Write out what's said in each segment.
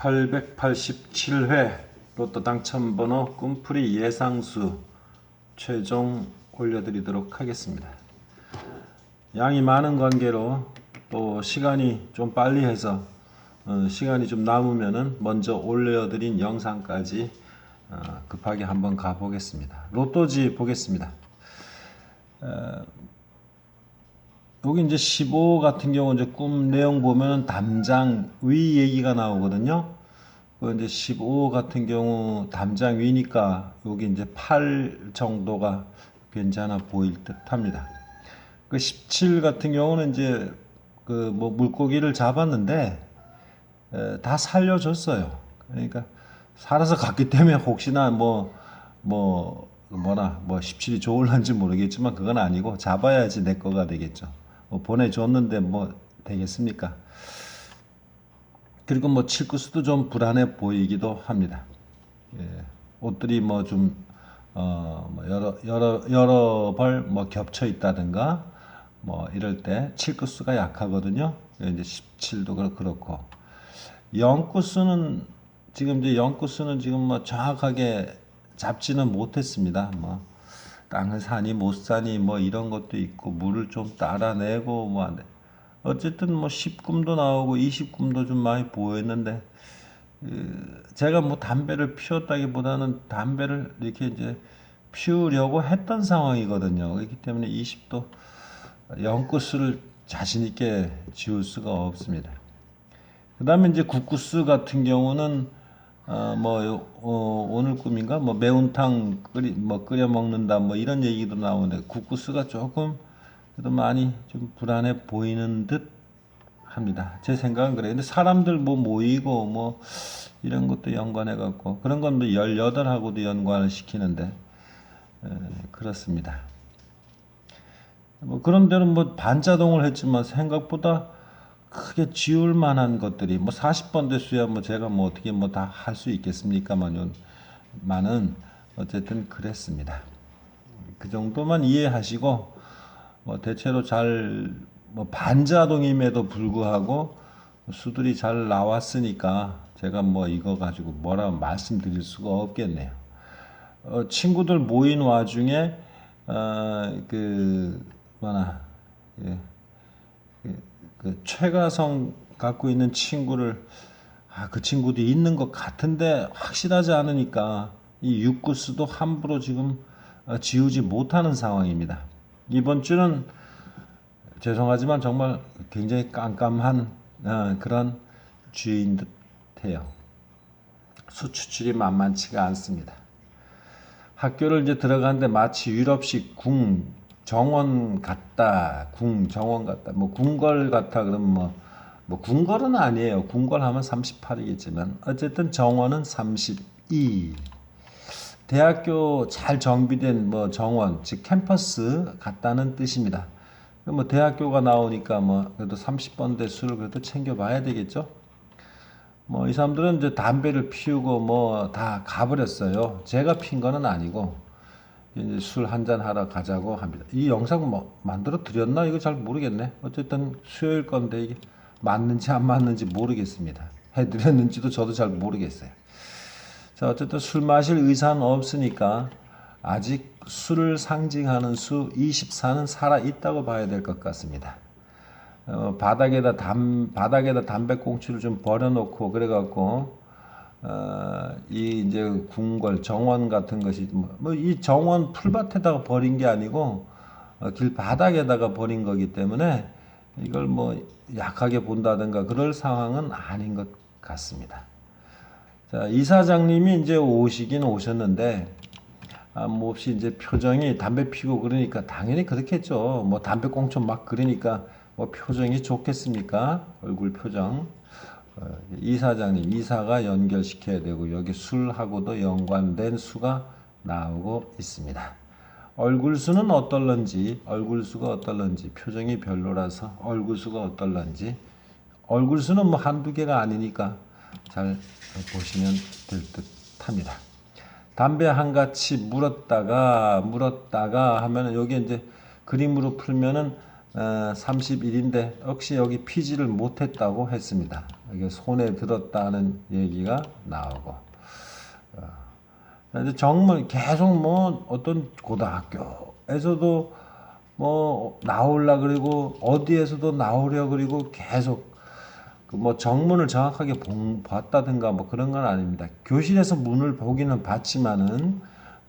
887회 로또 당첨번호 꿈풀이 예상수 최종 올려드리도록 하겠습니다. 양이 많은 관계로 또 시간이 좀 빨리 해서 시간이 좀 남으면은 먼저 올려드린 영상까지 급하게 한번 가보겠습니다. 로또지 보겠습니다. 여기 이제 15 같은 경우 이제 꿈 내용 보면은 담장 위 얘기가 나오거든요. 그 이제 15 같은 경우 담장 위니까 여기 이제 8 정도가 괜찮아 보일 듯 합니다. 그 17 같은 경우는 이제 그 뭐 물고기를 잡았는데 다 살려줬어요. 그러니까 살아서 갔기 때문에 혹시나 뭐 17이 좋을런지 모르겠지만 그건 아니고 잡아야지 내 거가 되겠죠. 보내줬는데 뭐 되겠습니까? 그리고 뭐 칠구수도 좀 불안해 보이기도 합니다. 예, 옷들이 뭐 좀 여러 벌 뭐 겹쳐 있다든가 뭐 이럴 때 칠구수가 약하거든요. 이제 17도 그렇고 영구수는 지금 뭐 정확하게 잡지는 못했습니다. 뭐 땅을 사니 못 사니 뭐 이런 것도 있고 물을 좀 따라내고 뭐 안 돼. 어쨌든 뭐 10금도 나오고 20금도 좀 많이 보였는데 제가 뭐 담배를 피웠다기보다는 담배를 이렇게 이제 피우려고 했던 상황이거든요. 그렇기 때문에 20도 영구수를 자신 있게 지울 수가 없습니다. 그 다음에 이제 국구수 같은 경우는 오늘 꿈인가 뭐 매운탕 끓여 먹는다 뭐 이런 얘기도 나오는데 국구수가 조금 그래도 많이 좀 불안해 보이는 듯 합니다. 제 생각은 그래요. 근데 사람들 뭐 모이고 뭐 이런 것도 연관해 갖고 그런 건 뭐 18하고도 연관을 시키는데 그렇습니다. 뭐 그런 데는 뭐 반자동을 했지만 생각보다 크게 지울 만한 것들이 뭐 40번 대수야 뭐 제가 뭐 어떻게 뭐 다 할 수 있겠습니까만은 어쨌든 그랬습니다. 그 정도만 이해하시고 뭐 대체로 잘 뭐 반자동임에도 불구하고 수들이 잘 나왔으니까 제가 뭐 이거 가지고 뭐라 말씀드릴 수가 없겠네요. 친구들 모인 와중에 그 뭐나 예, 그 최가성 갖고 있는 친구를 그 친구도 있는 것 같은데 확실하지 않으니까 이 육구수도 함부로 지금 지우지 못하는 상황입니다. 이번 주는 죄송하지만 정말 굉장히 깜깜한 그런 주인 듯해요. 수 추출이 만만치가 않습니다. 학교를 이제 들어가는데 마치 유럽식 정원 같다, 정원 같다, 뭐 궁궐 같아 그러면 뭐 궁궐은 아니에요. 궁궐 하면 38이겠지만 어쨌든 정원은 32. 대학교 잘 정비된 뭐 정원, 즉 캠퍼스 같다는 뜻입니다. 뭐 대학교가 나오니까 뭐 그래도 30번대 수를 그래도 챙겨봐야 되겠죠. 뭐 이 사람들은 이제 담배를 피우고 뭐 다 가버렸어요. 제가 핀 거는 아니고 이제 술 한잔 하러 가자고 합니다. 이 영상 뭐 만들어 드렸나 이거 잘 모르겠네. 어쨌든 수요일 건데 이게 맞는지 안 맞는지 모르겠습니다. 해드렸는지도 저도 잘 모르겠어요. 자, 어쨌든 술 마실 의사는 없으니까 아직 술을 상징하는 수 24는 살아 있다고 봐야 될 것 같습니다. 바닥에다 담배꽁초를 좀 버려놓고 그래갖고 이 이제 궁궐 정원 같은 것이 뭐 이 정원 풀밭에다가 버린 게 아니고 길 바닥에다가 버린 거기 때문에 이걸 뭐 약하게 본다든가 그럴 상황은 아닌 것 같습니다. 자, 이사장님이 이제 오시긴 오셨는데 몹시 이제 표정이 담배 피고 그러니까 당연히 그렇겠죠. 뭐 담배꽁초 막 그러니까 뭐 표정이 좋겠습니까? 얼굴 표정. 이사장님, 이사가 연결시켜야 되고 여기 술하고도 연관된 수가 나오고 있습니다. 얼굴수는 어떨런지, 얼굴수가 어떨런지, 표정이 별로라서 얼굴수가 어떨런지, 얼굴수는 뭐 한두 개가 아니니까 잘 보시면 될 듯 합니다. 담배 한 가치 물었다가 하면은 여기 이제 그림으로 풀면은 31인데 역시 여기 피지를 못했다고 했습니다. 이게 손에 들었다는 얘기가 나오고 이제 정말 계속 뭐 어떤 고등학교에서도 뭐 나오려 그리고 어디에서도 나오려 그리고 계속 그뭐 정문을 정확하게 봤다든가 뭐 그런 건 아닙니다. 교실에서 문을 보기는 봤지만은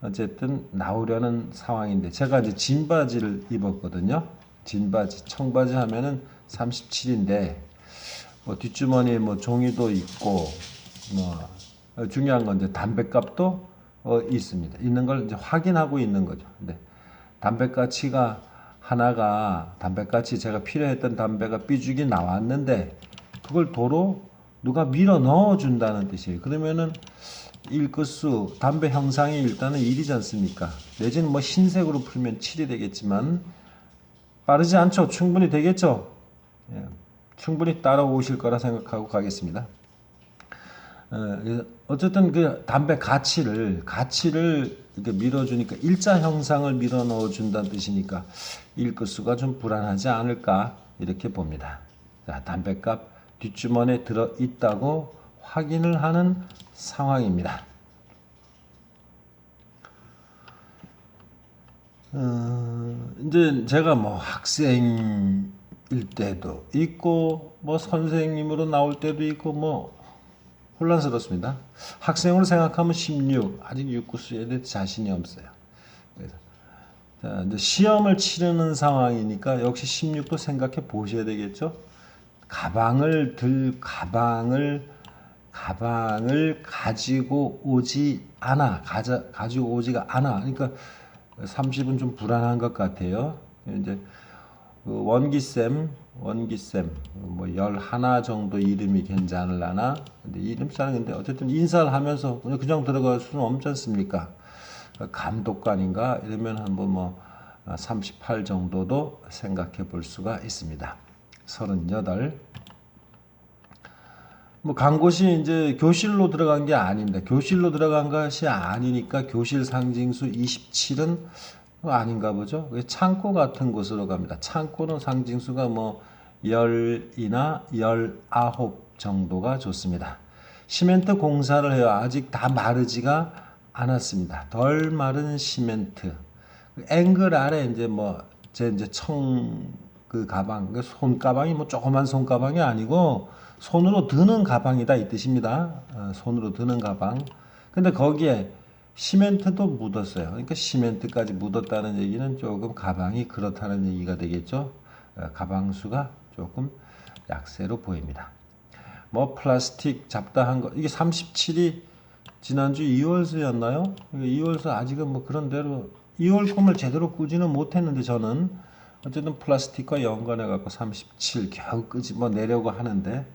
어쨌든 나오려는 상황인데 제가 이제 진 바지를 입었거든요. 진 바지, 청바지 하면은 37인데 뭐 뒷주머니에 뭐 종이도 있고 뭐 중요한 건 이제 담뱃값도 있습니다. 있는 걸 이제 확인하고 있는 거죠. 근데 담뱃가치가 하나가 담뱃가치 제가 필요했던 담배가 삐죽이 나왔는데 그걸 도로 누가 밀어 넣어 준다는 뜻이에요. 그러면은 일끝수 담배 형상이 일단은 1이지 않습니까? 내지는 뭐 흰색으로 풀면 7이 되겠지만 빠르지 않죠. 충분히 되겠죠. 예, 충분히 따라오실 거라 생각하고 가겠습니다. 어쨌든 그 담배 가치를 이렇게 밀어주니까 일자 형상을 밀어 넣어 준다는 뜻이니까 일끝수가 좀 불안하지 않을까 이렇게 봅니다. 자, 담배값 뒷주머니에 들어 있다고 확인을 하는 상황입니다. 이제 제가 뭐 학생일 때도 있고 뭐 선생님으로 나올 때도 있고 뭐 혼란스럽습니다. 학생으로 생각하면 16 아직 6구수에 대해 자신이 없어요. 그래서 자, 이제 시험을 치르는 상황이니까 역시 16도 생각해 보셔야 되겠죠. 가방을 가지고 오지 않아. 가지고 오지가 않아. 그러니까 30은 좀 불안한 것 같아요. 이제 그 원기쌤 뭐 11 정도 이름이 괜찮을라나? 근데 이름 싸는 건데 어쨌든 인사를 하면서 그냥 들어갈 수는 없지 않습니까? 감독관인가 이러면 한번 뭐 38 정도도 생각해 볼 수가 있습니다. 38. 뭐 간 곳이 이제 교실로 들어간 게 아닙니다. 교실로 들어간 것이 아니니까 교실 상징수 27은 아닌가 보죠. 창고 같은 곳으로 갑니다. 창고는 상징수가 뭐 10이나 19 정도가 좋습니다. 시멘트 공사를 해요. 아직 다 마르지가 않았습니다. 덜 마른 시멘트. 앵글 아래 이제 뭐 제 이제 그 가방, 손 가방이 뭐 조그만 손 가방이 아니고 손으로 드는 가방이다 이 뜻입니다. 손으로 드는 가방. 근데 거기에 시멘트도 묻었어요. 그러니까 시멘트까지 묻었다는 얘기는 조금 가방이 그렇다는 얘기가 되겠죠. 가방 수가 조금 약세로 보입니다. 뭐 플라스틱 잡다한 거 이게 37이 지난주 2월수였나요? 2월수 아직은 뭐 그런 대로 2월 꿈을 제대로 꾸지는 못했는데 저는 어쨌든 플라스틱과 연관해 갖고 37 겨우 끄지 뭐 내려고 하는데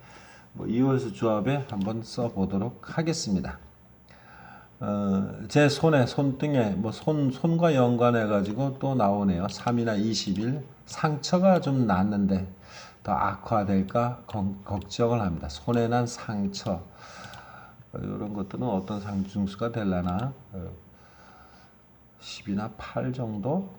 뭐 2월수 조합에 한번 써 보도록 하겠습니다. 제 손등에 뭐 손과 연관해 가지고 또 나오네요. 3이나 20일 상처가 좀 났는데 더 악화될까 걱정을 합니다. 손에 난 상처 이런 것들은 어떤 상징수가 될라나 10이나 8 정도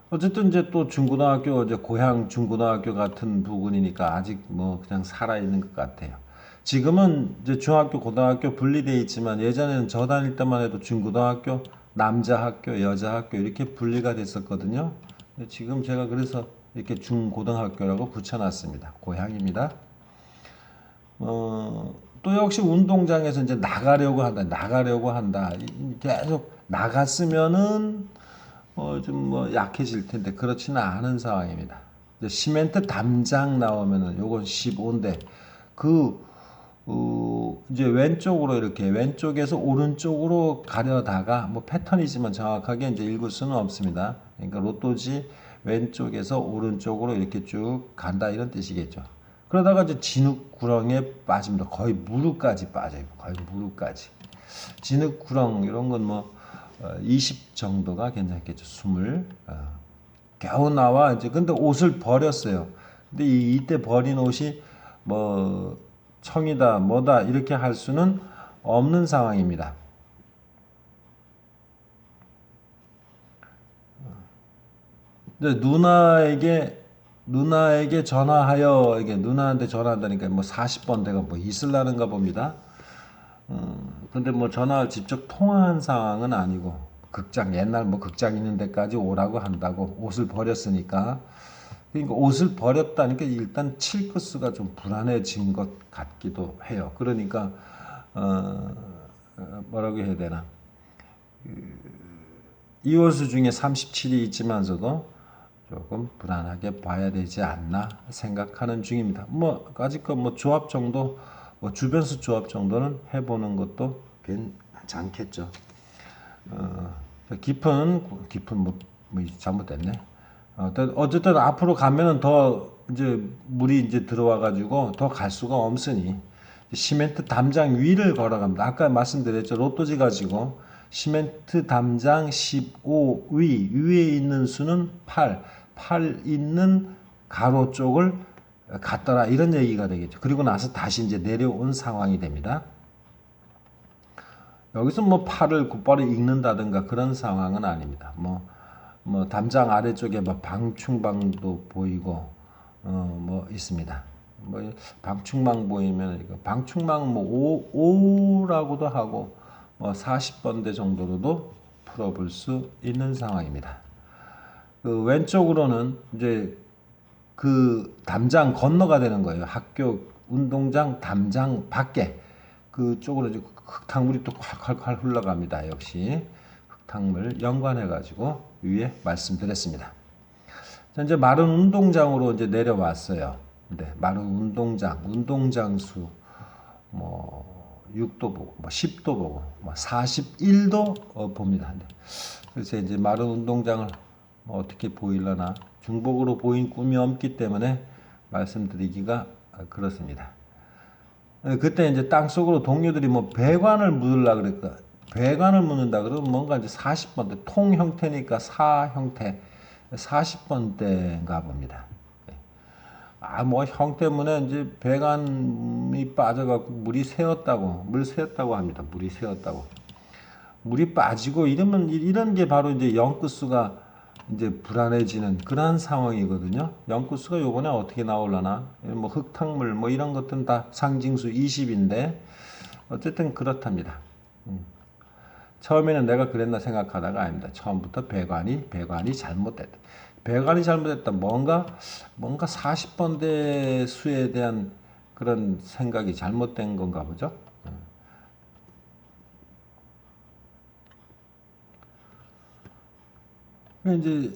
어쨌든 이제 또 중고등학교 이제 고향 중고등학교 같은 부분이니까 아직 뭐 그냥 살아 있는 것 같아요. 지금은 이제 중학교 고등학교 분리되어 있지만 예전에는 저 다닐 때만 해도 중고등학교 남자 학교 여자 학교 이렇게 분리가 됐었거든요. 근데 지금 제가 그래서 이렇게 중고등학교라고 붙여놨습니다. 고향입니다. 또 역시 운동장에서 이제 나가려고 한다. 계속 나갔으면은 좀 뭐 약해질 텐데 그렇지는 않은 상황입니다. 시멘트 담장 나오면은 요건 15인데 이제 왼쪽으로 이렇게 왼쪽에서 오른쪽으로 가려다가 뭐 패턴이지만 정확하게 이제 읽을 수는 없습니다. 그러니까 로또지 왼쪽에서 오른쪽으로 이렇게 쭉 간다 이런 뜻이겠죠. 그러다가 이제 진흙 구렁에 빠집니다. 거의 무릎까지 빠져요. 거의 무릎까지. 진흙 구렁 이런 건 뭐 20 정도가 괜찮겠죠. 20. 겨우 나와 이제 근데 옷을 버렸어요. 근데 이때 버린 옷이 뭐 청이다 뭐다 이렇게 할 수는 없는 상황입니다. 근데 누나에게 전화하여 이게 누나한테 전화한다니까 뭐 40번 대가 뭐 있을라는가 봅니다. 근데 뭐 전화 직접 통화한 상황은 아니고 극장 옛날 뭐 극장 있는 데까지 오라고 한다고 옷을 버렸으니까 그러니까 옷을 버렸다니까 일단 칠크스가 좀 불안해진 것 같기도 해요. 그러니까 어, 뭐라고 해야 되나 이호수 중에 37이 있지만서도 조금 불안하게 봐야 되지 않나 생각하는 중입니다. 뭐 아직껏 뭐 조합 정도, 뭐 주변수 조합 정도는 해보는 것도 괜찮겠죠. 어, 깊은 뭐 잘못됐네. 어쨌든 앞으로 가면은 더 이제 물이 이제 들어와가지고 더 갈 수가 없으니 시멘트 담장 위를 걸어갑니다. 아까 말씀드렸죠. 로또지 가지고 시멘트 담장 15 위에 있는 수는 8 있는 가로 쪽을 갔더라 이런 얘기가 되겠죠. 그리고 나서 다시 이제 내려온 상황이 됩니다. 여기서 뭐 팔을 곧바로 읽는다든가 그런 상황은 아닙니다. 뭐 담장 아래쪽에 뭐 방충망도 보이고 뭐 있습니다. 뭐 방충망 보이면 이거 방충망 뭐 5라고도 하고 뭐 40번대 정도로도 풀어볼 수 있는 상황입니다. 그 왼쪽으로는 이제 그 담장 건너가 되는 거예요. 학교 운동장 담장 밖에 그쪽으로 이제 흙탕물이 또 콸콸콸 흘러갑니다. 역시 흙탕물 연관해 가지고 위에 말씀드렸습니다. 자, 이제 마른 운동장으로 이제 내려왔어요. 근데 마른 운동장 수 뭐 6도 보고 뭐 10도 보고 뭐 41도 봅니다. 그래서 이제 마른 운동장을 뭐 어떻게 보일려나 중복으로 보인 꿈이 없기 때문에 말씀드리기가 그렇습니다. 그때 이제 땅 속으로 동료들이 뭐 배관을 묻으려 그랬다. 배관을 묻는다 그러면 뭔가 이제 40번대 통 형태니까 사 형태 40번대인가 봅니다. 뭐 형 때문에 이제 배관이 빠져갖고 물 새었다고 합니다. 물이 새었다고. 물이 빠지고 이러면 이런 게 바로 이제 영구수가 이제 불안해지는 그러한 상황이거든요. 영구수가 요번에 어떻게 나올라나? 뭐 흙탕물 뭐 이런 것들은 다 상징수 20인데 어쨌든 그렇답니다. 처음에는 내가 그랬나 생각하다가 아닙니다. 처음부터 배관이 잘못됐다. 배관이 잘못됐다. 뭔가 40번대 수에 대한 그런 생각이 잘못된 건가 보죠. 이제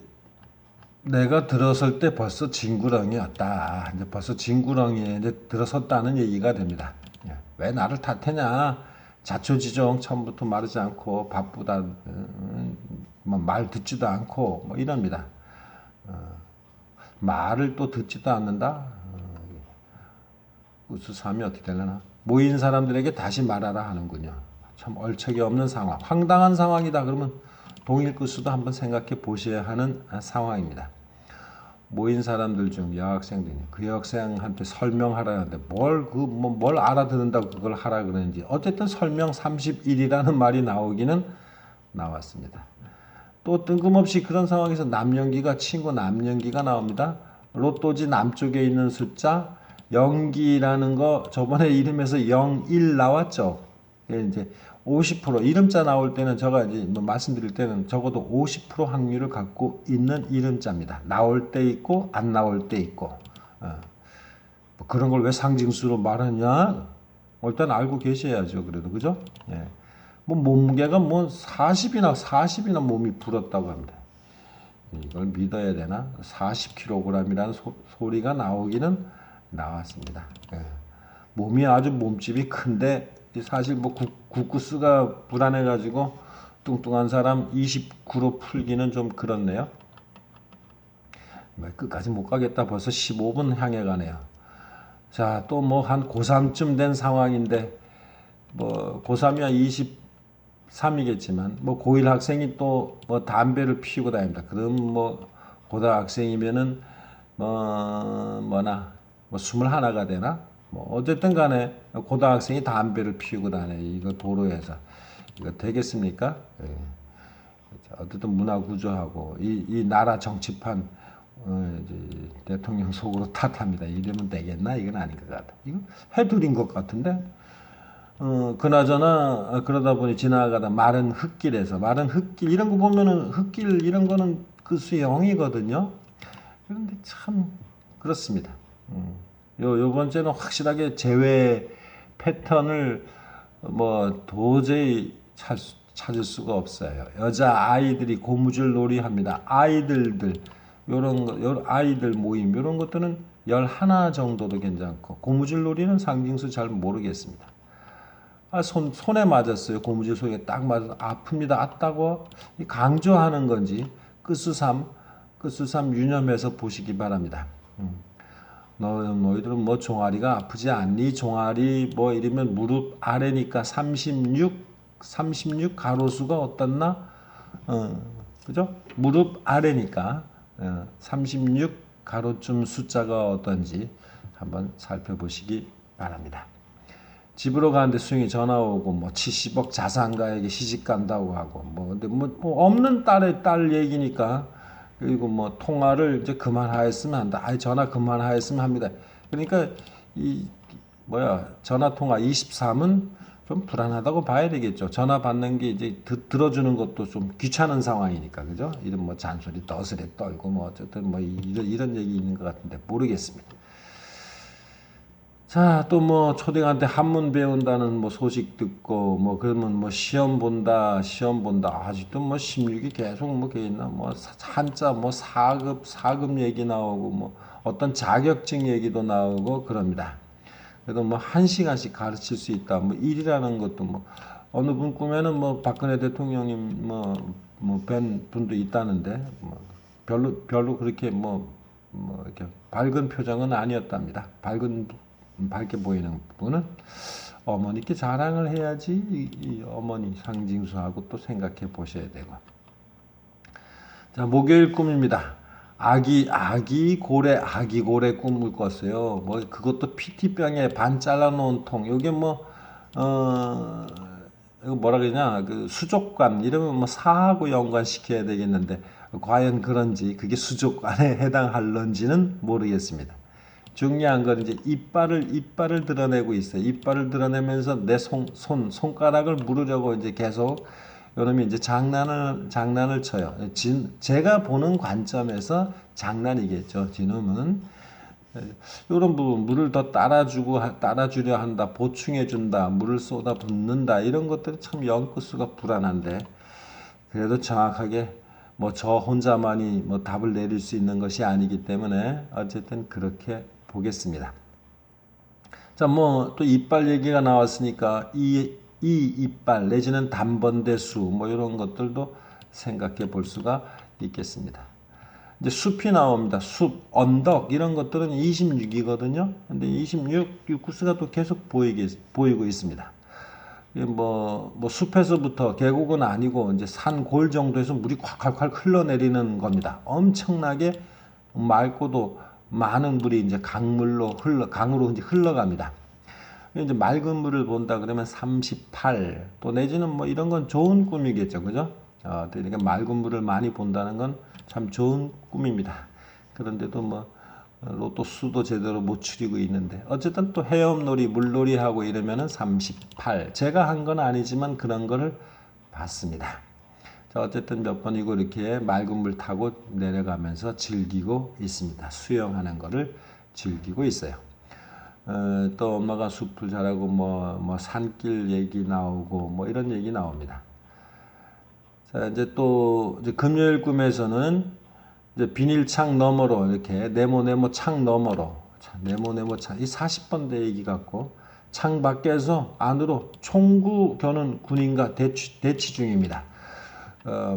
내가 들어설 때 벌써 진구렁이었다. 이제 벌써 진구렁이에 이제 들어섰다는 얘기가 됩니다. 왜 나를 탓하냐? 자초지종 처음부터 마르지 않고 바쁘다, 말 듣지도 않고 뭐 이럽니다. 말을 또 듣지도 않는다. 우수삼이 어떻게 되려나? 모인 사람들에게 다시 말하라 하는군요. 참 얼척이 없는 상황, 황당한 상황이다. 그러면 동일 구수도 한번 생각해 보셔야 하는 상황입니다. 모인 사람들 중 여학생들이 그 여학생한테 설명하라는데 뭘 알아듣는다고 그걸 하라 그러는지 어쨌든 설명 31이라는 말이 나오기는 나왔습니다. 또 뜬금없이 그런 상황에서 친구 남연기가 나옵니다. 로또지 남쪽에 있는 숫자 연기라는 거 저번에 이름에서 01 나왔죠. 이제 50% 이름자 나올 때는 제가 이제 뭐 말씀드릴 때는 적어도 50% 확률을 갖고 있는 이름자입니다. 나올 때 있고 안 나올 때 있고 뭐 그런 걸 왜 상징수로 말하냐? 일단 알고 계셔야죠. 그래도 그죠? 예. 뭐 몸무게가 뭐 40이나 몸이 불었다고 합니다. 이걸 믿어야 되나? 40kg이라는 소리가 나오기는 나왔습니다. 예. 몸이 아주 몸집이 큰데 사실 뭐 국구수가 불안해가지고 뚱뚱한 사람 29로 풀기는 좀 그렇네요. 끝까지 못 가겠다. 벌써 15분 향해 가네요. 자, 또 뭐 한 고3쯤 된 상황인데 뭐 고3이야 23이겠지만 뭐 고1 학생이 또 뭐 담배를 피우고 다닙니다. 그럼 뭐 고등학생이면은 뭐나 뭐 21가 되나? 뭐 어쨌든 간에 고등학생이 담배를 피우고 다녀. 이거 도로에서 이거 되겠습니까? 예. 어쨌든 문화 구조하고 이 나라 정치판 이제 대통령 속으로 탓합니다. 이러면 되겠나? 이건 아닌 것 같아. 이거 해둘인 것 같은데. 그나저나 그러다 보니 지나가다 마른 흙길에서 마른 흙길 이런 거 보면은 흙길 이런 거는 그 수영이거든요. 그런데 참 그렇습니다. 요 번째는 확실하게 재회 패턴을 뭐 도저히 찾을 수가 없어요. 여자 아이들이 고무줄 놀이 합니다. 아이들들 요런 거, 요 아이들 모임 요런 것들은 11 정도도 괜찮고 고무줄 놀이는 상징수 잘 모르겠습니다. 손에 맞았어요. 고무줄 속에 딱 맞아서 아픕니다. 아따고 강조하는 건지 끝수삼 유념해서 보시기 바랍니다. 너희들은 뭐 종아리가 아프지 않니? 종아리 뭐 이러면 무릎 아래니까 36 가로수가 어떻나? 그죠? 무릎 아래니까 36 가로쯤 숫자가 어떤지 한번 살펴보시기 바랍니다. 집으로 가는데 수영이 전화 오고 뭐 70억 자산가에게 시집 간다고 하고 뭐 근데 뭐 없는 딸 얘기니까 그리고 뭐 통화를 이제 그만하였으면 한다. 아이 전화 그만하였으면 합니다. 그러니까 이 전화 통화 23은 좀 불안하다고 봐야 되겠죠. 전화 받는 게 이제 들어주는 것도 좀 귀찮은 상황이니까 그죠? 이런 뭐 잔소리 떠스레 떨고 뭐 어쨌든 뭐 이런 얘기 있는 것 같은데 모르겠습니다. 자, 또 뭐 초등한테 한문 배운다는 뭐 소식 듣고 뭐 그러면 뭐 시험 본다 아직도 뭐 16이 계속 뭐 있나 뭐 한자 뭐 4급 얘기 나오고 뭐 어떤 자격증 얘기도 나오고 그럽니다. 그래도 뭐 1시간씩 가르칠 수 있다. 뭐 일이라는 것도 뭐 어느 분 꿈에는 뭐 박근혜 대통령님 뵌 분도 있다는데 뭐 별로 그렇게 뭐 이렇게 밝은 표정은 아니었답니다. 밝게 보이는 분은 어머니께 자랑을 해야지 이 어머니 상징수하고 또 생각해 보셔야 되고. 자, 목요일 꿈입니다. 아기 고래 꿈을 꿨어요. 뭐 그것도 PT병에 반 잘라놓은 통. 요게 이거 뭐라 그러냐 그 수족관 이러면 뭐 사하고 연관시켜야 되겠는데 과연 그런지 그게 수족관에 해당할런지는 모르겠습니다. 중요한 건 이제 이빨을 드러내고 있어요. 이빨을 드러내면서 내 손가락을 물으려고 이제 계속 요놈이 이제 장난을 쳐요. 제가 보는 관점에서 장난이겠죠. 지놈은 이런 부분 물을 더 따라주려 한다, 보충해준다, 물을 쏟아 붓는다 이런 것들이 참 연끝수가 불안한데 그래도 정확하게 뭐 저 혼자만이 뭐 답을 내릴 수 있는 것이 아니기 때문에 어쨌든 그렇게 보겠습니다. 자, 뭐 또 이빨 얘기가 나왔으니까 이 이빨 내지는 단번대수 뭐 이런 것들도 생각해 볼 수가 있겠습니다. 이제 숲이 나옵니다. 언덕 이런 것들은 26이거든요. 근데 26 구수가 또 계속 보이고 있습니다. 뭐 숲에서부터 계곡은 아니고 이제 산 골 정도에서 물이 콸콸콸 흘러내리는 겁니다. 엄청나게 맑고도 많은 물이 이제 강으로 이제 흘러갑니다. 이제 맑은 물을 본다 그러면 38, 또 내지는 뭐 이런 건 좋은 꿈이겠죠, 그죠? 그러니까 맑은 물을 많이 본다는 건 참 좋은 꿈입니다. 그런데도 뭐 로또 수도 제대로 못 추리고 있는데 어쨌든 또 헤엄놀이, 물놀이 하고 이러면은 38. 제가 한 건 아니지만 그런 거를 봤습니다. 자, 어쨌든 몇 번이고 이렇게 맑은 물 타고 내려가면서 즐기고 있습니다. 수영하는 거를 즐기고 있어요. 또 엄마가 숲을 잘하고 뭐 산길 얘기 나오고 뭐 이런 얘기 나옵니다. 자, 이제 또 이제 금요일 꿈에서는 이제 비닐창 너머로 이렇게 네모 창 너머로 네모 창 이 40번대 얘기 같고 창 밖에서 안으로 총구 겨눈 군인과 대치 중입니다.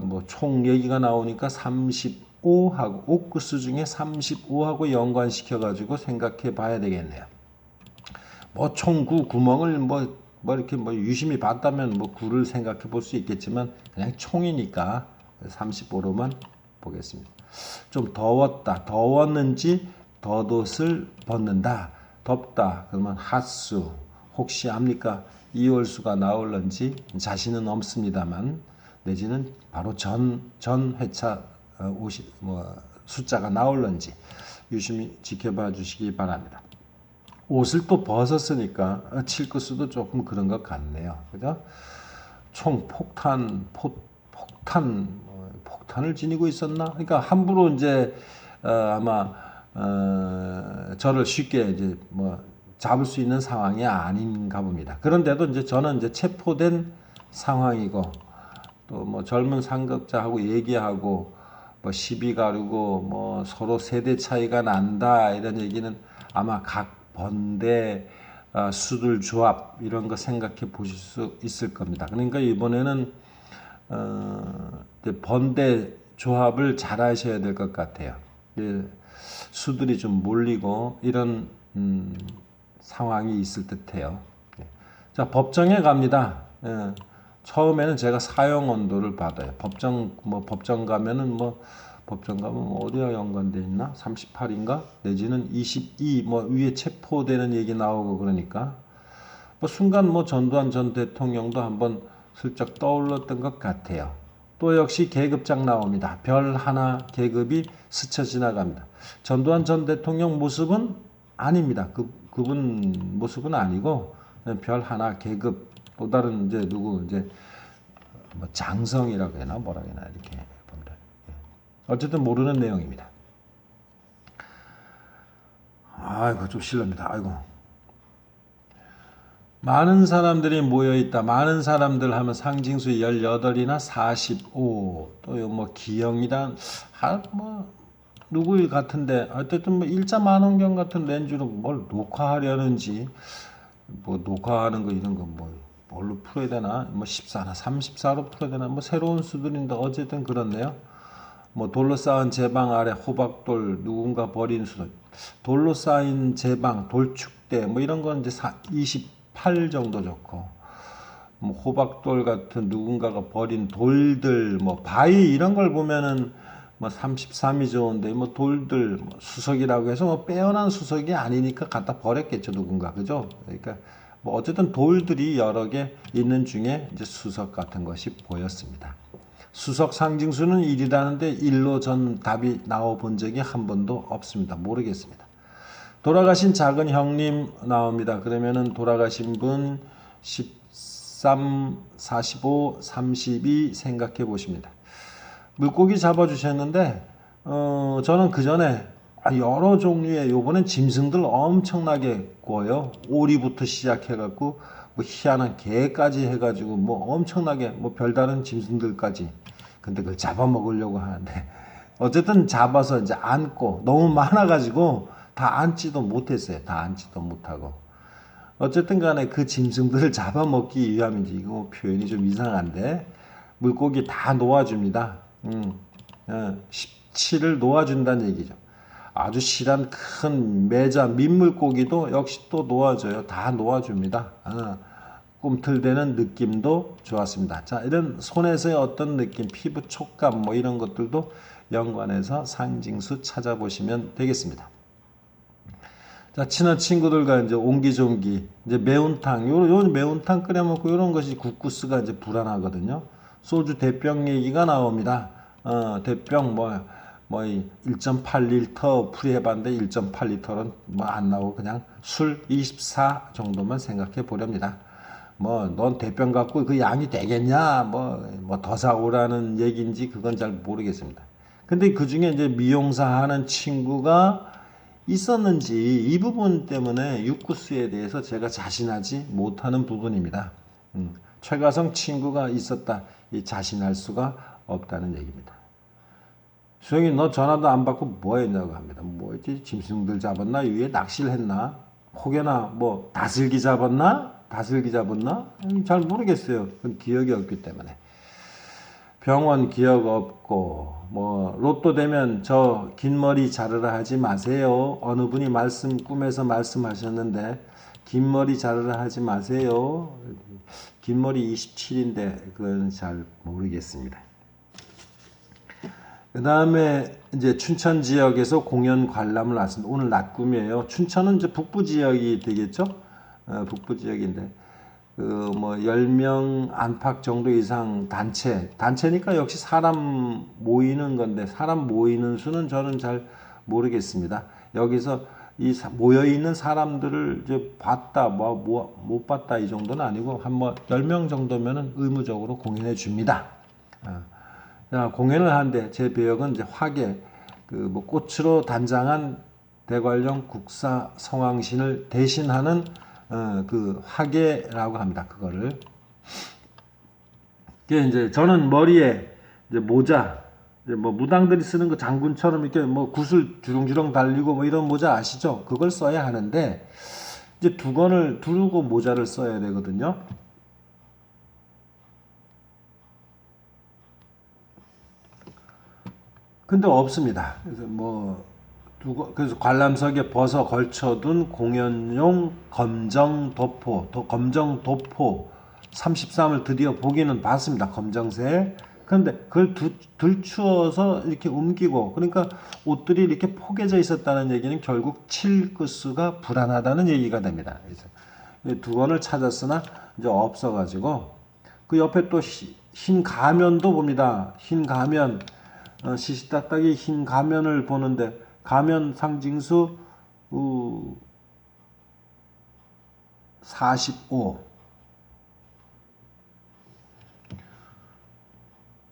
뭐 총 얘기가 나오니까 35하고 옥구스 중에 35하고 연관시켜 가지고 생각해 봐야 되겠네요. 뭐 총구 구멍을 뭐 이렇게 뭐 유심히 봤다면 뭐 구를 생각해 볼 수 있겠지만 그냥 총이니까 35로만 보겠습니다. 좀 더웠는지 덧옷을 벗는다. 덥다. 그러면 핫수. 혹시 압니까? 이월수가 나올런지 자신은 없습니다만 내지는 바로 전 회차 숫자가 나올런지 유심히 지켜봐 주시기 바랍니다. 옷을 또 벗었으니까 칠구수도 조금 그런 것 같네요. 그죠? 총 폭탄을 지니고 있었나? 그러니까 함부로 이제 아마 저를 쉽게 이제 잡을 수 있는 상황이 아닌가 봅니다. 그런데도 이제 저는 이제 체포된 상황이고 또 젊은 상급자하고 얘기하고 시비 가르고 서로 세대 차이가 난다 이런 얘기는 아마 각 번대 수들 조합 이런 거 생각해 보실 수 있을 겁니다. 그러니까 이번에는 번대 조합을 잘 하셔야 될 것 같아요. 수들이 좀 몰리고 이런 상황이 있을 듯해요. 자, 법정에 갑니다. 처음에는 제가 사용 온도를 받아요. 법정 가면은 법정 가면 어디가 연관돼 있나? 38인가? 내지는 22 위에 체포되는 얘기 나오고 그러니까 순간 전두환 전 대통령도 한번 슬쩍 떠올랐던 것 같아요. 또 역시 계급장 나옵니다. 별 하나 계급이 스쳐 지나갑니다. 전두환 전 대통령 모습은 아닙니다. 그분 모습은 아니고 별 하나 계급 또 다른 이제 누구 이제 장성이라고 해나 뭐라 해나 이렇게 봅니다. 어쨌든 모르는 내용입니다. 아이고 좀 실례입니다. 아이고 많은 사람들이 모여 있다. 많은 사람들 하면 상징수 18이나 45. 또 기영이란 누구 같은데 어쨌든 일자 만원경 같은 렌즈로 뭘 녹화하려는지 녹화하는 거 이런 거 뭘로 풀어야 되나? 14나 34로 풀어야 되나? 새로운 수들인데 어쨌든 그렇네요. 돌로 쌓은 제방 아래 호박돌 누군가 버린 수 돌로 쌓인 제방 돌축대 이런 건 이제 28 정도 좋고 호박돌 같은 누군가가 버린 돌들 바위 이런 걸 보면은 33이 좋은데 돌들 수석이라고 해서 빼어난 수석이 아니니까 갖다 버렸겠죠 누군가 그죠? 그러니까 어쨌든 돌들이 여러 개 있는 중에 이제 수석 같은 것이 보였습니다. 수석 상징수는 1이라는데 1로 전 답이 나와 본 적이 한 번도 없습니다. 모르겠습니다. 돌아가신 작은 형님 나옵니다. 그러면은 돌아가신 분 13, 45, 32 생각해 보십니다. 물고기 잡아주셨는데 저는 그 전에 여러 종류의 요번엔 짐승들 엄청나게 구워요. 오리부터 시작해갖고 희한한 개까지 해가지고 엄청나게 별다른 짐승들까지. 근데 그걸 잡아먹으려고 하는데 어쨌든 잡아서 이제 안고 너무 많아가지고 다 안지도 못했어요. 다 안지도 못하고. 어쨌든 간에 그 짐승들을 잡아먹기 위함인지 이거 표현이 좀 이상한데 물고기 다 놓아줍니다. 17을 놓아준다는 얘기죠. 아주 실한 큰 매자 민물고기도 역시 또 놓아줘요. 다 놓아줍니다. 꿈틀대는 느낌도 좋았습니다. 자, 이런 손에서의 어떤 느낌, 피부 촉감 이런 것들도 연관해서 상징수 찾아보시면 되겠습니다. 자, 친한 친구들과 이제 옹기종기, 이제 매운탕, 요 매운탕 끓여 먹고 이런 것이 국구스가 이제 불안하거든요. 소주 대병 얘기가 나옵니다. 대병 1.8리터 풀이해봤는데 1.8리터는 안 나오고 그냥 술 24 정도만 생각해 보렵니다. 넌 대병 갖고 그 양이 되겠냐? 더 사오라는 얘기인지 그건 잘 모르겠습니다. 근데 그 중에 이제 미용사 하는 친구가 있었는지 이 부분 때문에 육구수에 대해서 제가 자신하지 못하는 부분입니다. 최가성 친구가 있었다. 자신할 수가 없다는 얘기입니다. 수영이 너 전화도 안 받고 뭐 했냐고 합니다. 뭐였지? 짐승들 잡았나? 위에 낚시를 했나? 혹여나 다슬기 잡았나? 잘 모르겠어요. 그건 기억이 없기 때문에. 병원 기억 없고 로또 되면 저 긴 머리 자르라 하지 마세요. 어느 분이 꿈에서 말씀하셨는데 긴 머리 자르라 하지 마세요. 긴 머리 27인데 그건 잘 모르겠습니다. 그 다음에 이제 춘천 지역에서 공연 관람을 왔습니다. 오늘 낮 꿈이에요. 춘천은 이제 북부 지역이 되겠죠? 북부 지역인데 그 뭐 10명 안팎 정도 이상 단체니까 역시 사람 모이는 건데 사람 모이는 수는 저는 잘 모르겠습니다. 여기서 이 모여 있는 사람들을 이제 봤다 못 봤다 이 정도는 아니고 한 뭐 10명 정도면은 의무적으로 공연해 줍니다. 공연을 하는데 제 배역은 이제 화계 그 뭐 꽃으로 단장한 대관령 국사 성황신을 대신하는 그 화계라고 합니다. 그거를. 그게 이제 저는 머리에 이제 모자, 이제 뭐 무당들이 쓰는 그 장군처럼 이렇게 뭐 구슬 주렁주렁 달리고 뭐 이런 모자 아시죠? 그걸 써야 하는데 이제 두건을 두르고 모자를 써야 되거든요. 근데 없습니다. 그래서 뭐 그래서 관람석에 벗어 걸쳐둔 공연용 검정 도포, 검정 도포 33을 드디어 보기는 봤습니다. 검정색. 그런데 그걸 들추어서 이렇게 옮기고 그러니까 옷들이 이렇게 포개져 있었다는 얘기는 결국 칠구수가 불안하다는 얘기가 됩니다. 그래서 두 권을 찾았으나 이제 없어가지고 그 옆에 또 흰 가면도 봅니다. 흰 가면 시시딱딱이 흰 가면을 보는데 가면 상징수 45.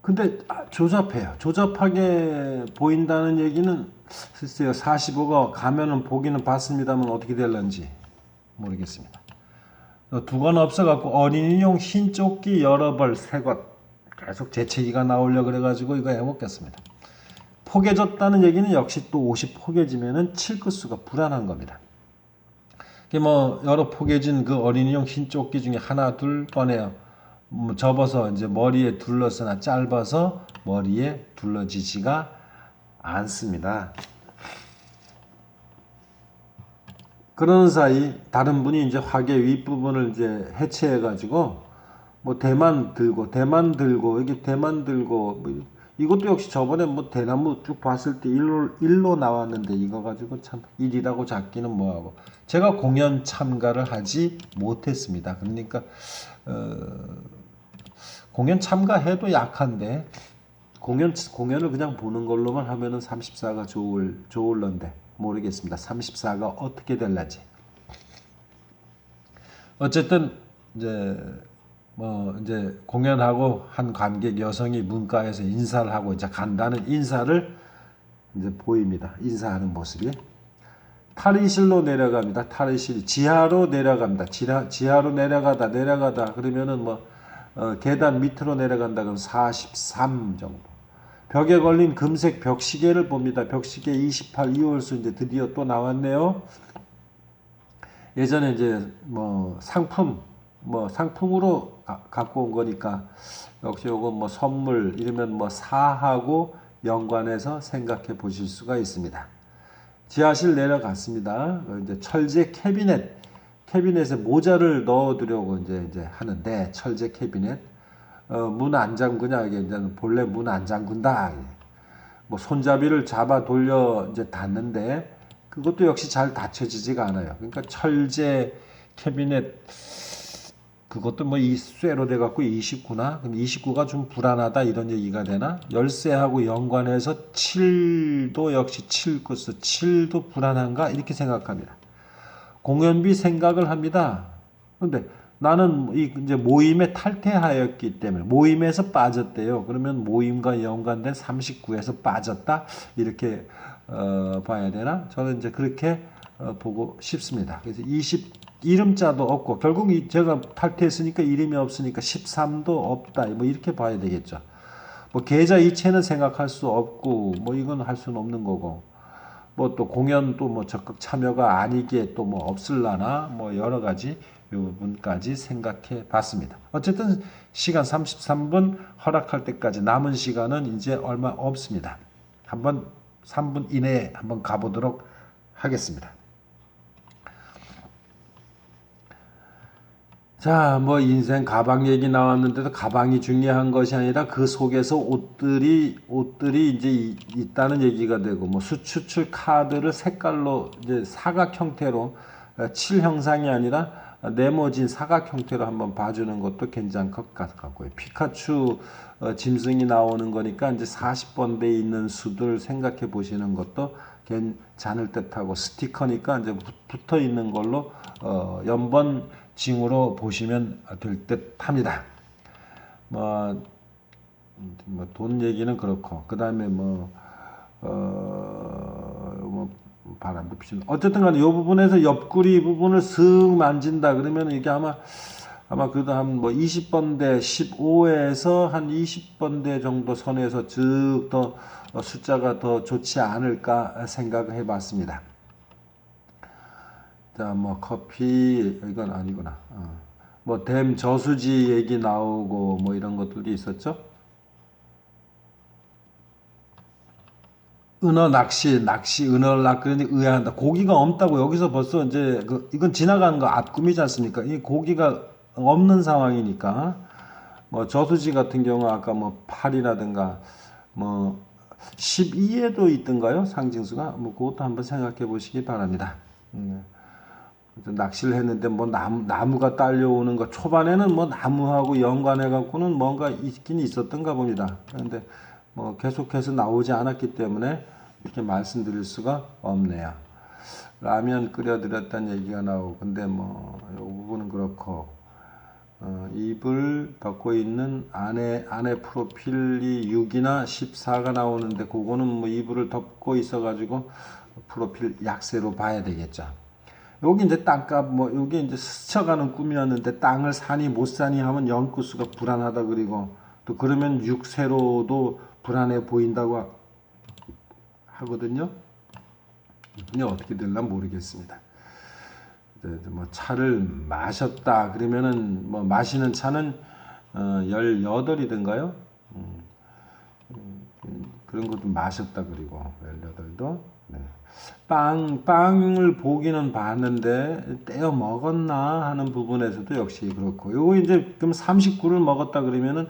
근데 조잡해요. 조잡하게 보인다는 얘기는 글쎄요. 45가 가면은 보기는 봤습니다만 어떻게 될런지 모르겠습니다. 두 건 없어갖고 어린이용 흰 조끼 여러 벌 세 것 계속 재채기가 나오려 그래가지고 이거 해먹겠습니다. 포개졌다는 얘기는 역시 또 옷이 포개지면은 칠구수가 불안한 겁니다. 뭐 여러 포개진 그 어린이용 흰 조끼 중에 하나 둘 꺼내요. 뭐 접어서 이제 머리에 둘러서나 짧아서 머리에 둘러지지가 않습니다. 그러는 사이 다른 분이 이제 화계 윗부분을 이제 해체해 가지고 뭐 대만 들고 이게 대만 들고 뭐 이것도 역시 저번에 뭐 대나무 쭉 봤을 때 일로 나왔는데 이거 가지고 참 일이라고 잡기는 뭐하고 제가 공연 참가를 하지 못했습니다. 그러니까 공연 참가해도 약한데 공연을 그냥 보는 걸로만 하면은 34가 좋을런데 모르겠습니다. 34가 어떻게 될지. 어쨌든 이제 공연하고 한 관객 여성이 문가에서 인사를 하고 이제 간다는 인사를 이제 보입니다. 인사하는 모습이. 탈의실로 내려갑니다. 탈의실 지하로 내려갑니다. 지하로 내려가다 그러면은 계단 밑으로 내려간다 그러면 43 정도. 벽에 걸린 금색 벽시계를 봅니다. 벽시계 28 2월수 이제 드디어 또 나왔네요. 예전에 이제 상품으로 갖고 온 거니까 역시 요거 선물 이러면 사하고 연관해서 생각해 보실 수가 있습니다. 지하실 내려갔습니다. 이제 철제 캐비넷에 모자를 넣어두려고 이제 하는데 철제 캐비넷 문 안 잠그냐 이게 이제 본래 문 안 잠근다. 손잡이를 잡아 돌려 이제 닫는데 그것도 역시 잘 닫혀지지가 않아요. 그러니까 철제 캐비넷 그것도 이 쇠로 돼갖고 29나 그럼 29가 좀 불안하다 이런 얘기가 되나? 열쇠하고 연관해서 7도 역시 7구수 7도 불안한가 이렇게 생각합니다. 공연비 생각을 합니다. 근데 나는 이제 모임에 탈퇴하였기 때문에 모임에서 빠졌대요. 그러면 모임과 연관된 39에서 빠졌다 이렇게 봐야 되나? 저는 이제 그렇게 보고 싶습니다. 그래서 이름자도 없고 결국 제가 탈퇴했으니까 이름이 없으니까 13도 없다. 이렇게 봐야 되겠죠. 계좌 이체는 생각할 수 없고 이건 할 수는 없는 거고 또 공연도 적극 참여가 아니기에 또 없을라나 여러 가지 이 부분까지 생각해 봤습니다. 어쨌든 시간 33분 허락할 때까지 남은 시간은 이제 얼마 없습니다. 한번 3분 이내에 한번 가보도록 하겠습니다. 자, 인생 가방 얘기 나왔는데도 가방이 중요한 것이 아니라 그 속에서 옷들이 이제 있다는 얘기가 되고 수출 카드를 색깔로 이제 사각 형태로 칠 형상이 아니라 네모진 사각 형태로 한번 봐주는 것도 괜찮을 것 같고요. 피카츄 짐승이 나오는 거니까 이제 40번대에 있는 수들 생각해 보시는 것도 괜찮을 듯하고, 스티커니까 이제 붙어 있는 걸로 연번징으로 보시면 될 듯합니다. 돈 얘기는 그렇고, 그 다음에 바람도 피는, 어쨌든 간에 이 부분에서 옆구리 부분을 슥 만진다 그러면 이게 아마 그래도 한 20번대 15에서 한 20번대 정도 선에서 즉 더 숫자가 더 좋지 않을까 생각해 봤습니다. 자, 커피, 이건 아니구나. 댐 저수지 얘기 나오고 이런 것들이 있었죠. 은어 낚시, 은어를 낚으려니 의아한다. 고기가 없다고 여기서 벌써 이제 이건 지나가는 거 앞꿈이지 않습니까? 이 고기가 없는 상황이니까, 저수지 같은 경우 아까 8이라든가 12에도 있던가요? 상징수가 그것도 한번 생각해 보시기 바랍니다. 낚시를 했는데 나무가 딸려오는 거, 초반에는 나무하고 연관해 갖고는 뭔가 있긴 있었던가 봅니다. 그런데 계속해서 나오지 않았기 때문에 이렇게 말씀드릴 수가 없네요. 라면 끓여드렸다는 얘기가 나오고, 근데 이 부분은 그렇고, 입을 덮고 있는 안에 프로필이 6이나 14가 나오는데, 그거는 이불을 덮고 있어가지고 프로필 약세로 봐야 되겠죠. 여기 이제 땅값, 여기 이제 스쳐가는 꿈이었는데 땅을 사니 못 사니 하면 연구수가 불안하다, 그리고 또 그러면 6세로도 불안해 보인다고 하거든요. 이게 어떻게 될나 모르겠습니다. 차를 마셨다 그러면은 마시는 차는 18이던가요? 그런 것도 마셨다, 그리고 18도. 네. 빵을 보기는 봤는데 떼어 먹었나 하는 부분에서도 역시 그렇고, 요거 이제 그럼 39를 먹었다 그러면은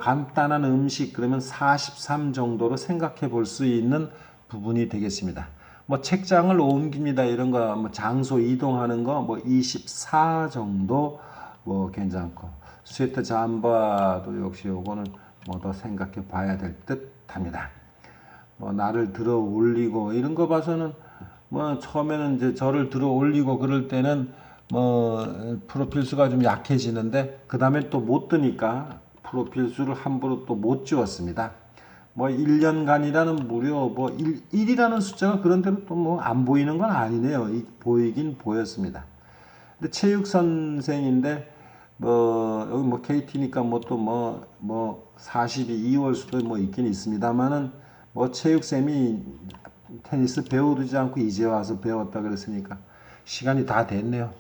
간단한 음식 그러면 43 정도로 생각해 볼 수 있는 부분이 되겠습니다. 책장을 옮깁니다 이런 거, 장소 이동하는 거 24 정도 괜찮고, 스웨터 잠바도 역시 요거는 더 생각해 봐야 될 듯합니다. 나를 들어 올리고 이런 거 봐서는 처음에는 이제 저를 들어 올리고 그럴 때는 프로필 수가 좀 약해지는데, 그 다음에 또 못 뜨니까 프로필 수를 함부로 또 못 지웠습니다. 1년간이라는 무려 1이라는 숫자가 그런대로 또 안 보이는 건 아니네요. 보이긴 보였습니다. 근데 체육 선생인데 여기 KT니까 또 42 2월 수도 있긴 있습니다만은 체육쌤이 테니스 배우지 않고 이제 와서 배웠다 그랬으니까 시간이 다 됐네요.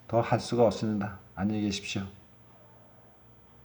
더 할 수가 없습니다. 안녕히 계십시오.